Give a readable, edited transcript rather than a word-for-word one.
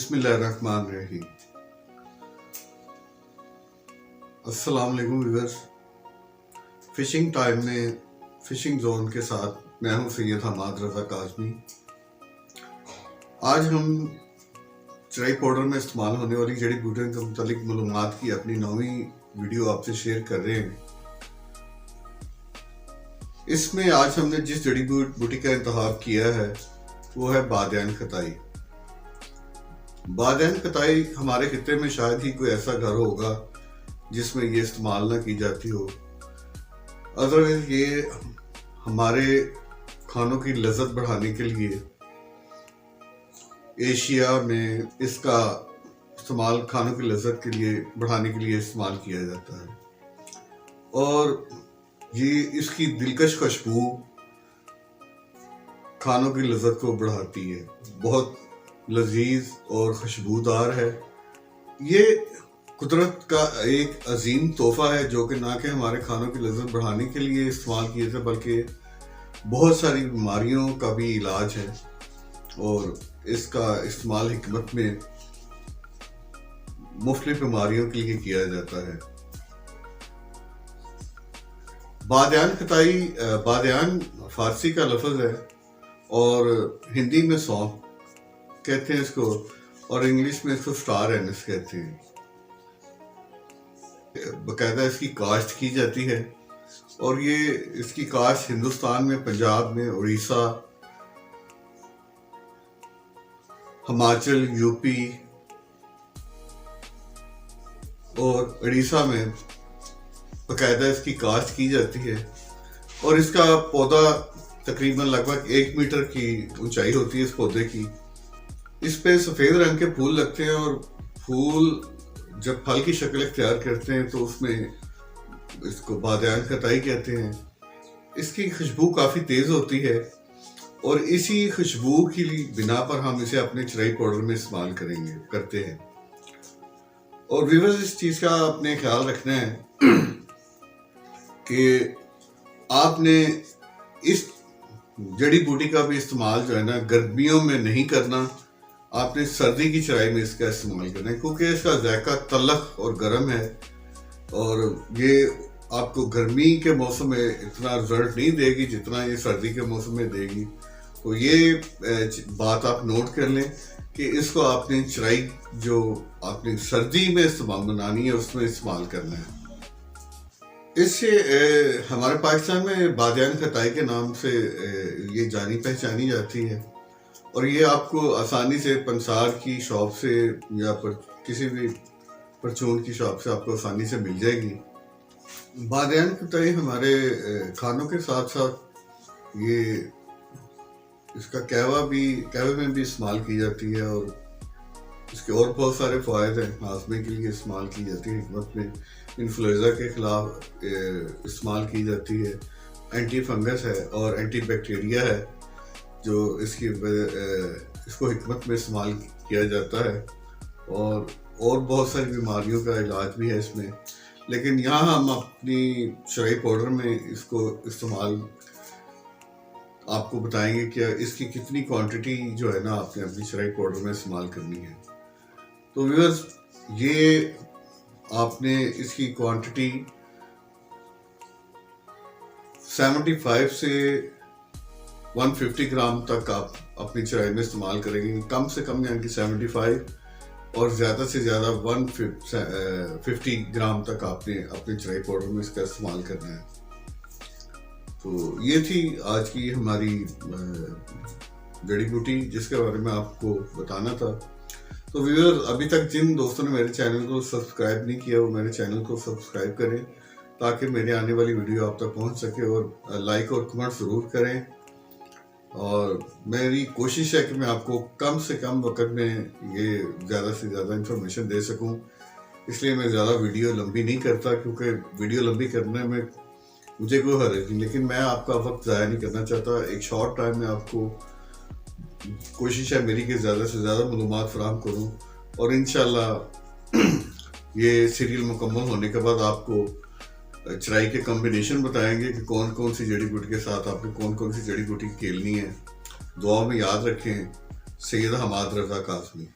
बिस्मिल्लाहिर्रहमानिर्रहीम। अस्सलाम वालेकुम व्यूअर्स। फिशिंग टाइम में फिशिंग जोन के साथ मैं हूं सैयद हमाद रज़ा काज़मी। आज हम चराई पाउडर में इस्तेमाल होने वाली जड़ी बूटियों के मुतालिक मालूमात की अपनी 9वीं वीडियो आपसे शेयर कर रहे हैं। इसमें आज हमने जिस जड़ी बूटी का इंतखाब किया है वो है बादयान खताई। बादयान खताई हमारे खित्ते में शायद ही कोई ऐसा घर होगा जिसमें ये इस्तेमाल ना की जाती हो। अदरवाइज ये हमारे खानों की लज़्ज़त बढ़ाने के लिए एशिया में इसका इस्तेमाल खानों की लज़्ज़त के लिए बढ़ाने के लिए इस्तेमाल किया जाता है और ये इसकी दिलकश खुशबू खानों की लज़्ज़त को बढ़ाती है। बहुत लजीज और खुशबूदार है। ये कुदरत का एक अजीम तोहफा है जो कि ना कि हमारे खानों की लज़्ज़त बढ़ाने के लिए इस्तेमाल किए थे बल्कि बहुत सारी बीमारियों का भी इलाज है और इसका इस्तेमाल हिकमत में मुख्तलिफ बीमारियों के लिए किया जाता है। बादयान खताई, बादयान फारसी का लफ्ज़ है और हिंदी में सौंफ कहते हैं इसको और इंग्लिश में इसको स्टार एनिस कहते हैं। बाकायदा इसकी काश्त की जाती है और ये इसकी काश्त हिंदुस्तान में पंजाब में, उड़ीसा, हिमाचल, यूपी और उड़ीसा में बाकायदा इसकी काश्त की जाती है और इसका पौधा तकरीबन लगभग 1 मीटर की ऊंचाई होती है इस पौधे की। इस पे सफ़ेद रंग के फूल लगते हैं और फूल जब फल की शक्ल इख्तियार करते हैं तो उसमें इसको बादयान खताई कहते हैं। इसकी खुशबू काफ़ी तेज़ होती है और इसी खुशबू की बिना पर हम इसे अपने चराई पाउडर में इस्तेमाल करते हैं। और व्यूअर्स, इस चीज़ का अपने ख्याल रखना है कि आपने इस जड़ी बूटी का भी इस्तेमाल जो है ना गर्मियों में नहीं करना, आपने सर्दी की चराई में इसका इस्तेमाल करना है क्योंकि इसका जायका तलख और गर्म है और ये आपको गर्मी के मौसम में इतना रिजल्ट नहीं देगी जितना ये सर्दी के मौसम में देगी। तो ये बात आप नोट कर लें कि इसको आपने चराई जो आपने सर्दी में इस्तेमाल बनानी है उसमें इस्तेमाल करना है। इससे हमारे पाकिस्तान में बादयान खताई के नाम से ये जानी पहचानी जाती है और ये आपको आसानी से पंसार की शॉप से या किसी भी परचून की शॉप से आपको आसानी से मिल जाएगी। बादयान खताई हमारे खानों के साथ साथ ये इसका कहवे में भी इस्तेमाल की जाती है और इसके और बहुत सारे फ़ायदे हैं। हाजमे के लिए इस्तेमाल की जाती है, हिकमत में इन्फ्लुएंजा के ख़िलाफ़ इस्तेमाल की जाती है, एंटी फंगस है और एंटी बैक्टीरिया है जो इसको हिकमत में इस्तेमाल किया जाता है और बहुत सारी बीमारियों का इलाज भी है इसमें। लेकिन यहाँ हम अपनी चराई पाउडर में इसको इस्तेमाल आपको बताएंगे कि इसकी कितनी क्वांटिटी जो है ना आपने अपनी चराई पाउडर में इस्तेमाल करनी है। तो व्यूअर्स, ये आपने इसकी क्वांटिटी 75 से 150 ग्राम तक आप अपनी चराई में इस्तेमाल करेंगे। कम से कम यानी कि 75 और ज़्यादा से ज़्यादा 150 ग्राम तक आपने अपनी चराई पाउडर में इसका इस्तेमाल करना है। तो ये थी आज की हमारी जड़ी बूटी जिसके बारे में आपको बताना था। तो व्यूअर, अभी तक जिन दोस्तों ने मेरे चैनल को सब्सक्राइब नहीं किया वो मेरे चैनल को सब्सक्राइब करें ताकि मेरे आने वाली वीडियो आप तक पहुंच सके और लाइक और कमेंट ज़रूर करें। और मेरी कोशिश है कि मैं आपको कम से कम वक्त में ये ज़्यादा से ज़्यादा इंफॉर्मेशन दे सकूं, इसलिए मैं ज़्यादा वीडियो लंबी नहीं करता क्योंकि वीडियो लंबी करने में मुझे कोई हर्ज नहीं, लेकिन मैं आपका वक्त ज़ाया नहीं करना चाहता। एक शॉर्ट टाइम में आपको कोशिश है मेरी कि ज़्यादा से ज़्यादा मालूमात फराहम करूँ और इंशाल्लाह ये सीरियल मुकम्मल होने के बाद आपको चराई के कॉम्बिनेशन बताएंगे कि कौन कौन सी जड़ी बूटी के साथ आपने कौन कौन सी जड़ी बूटी खेलनी है। दुआ में याद रखें। सैयद हमाद रज़ा काज़मी।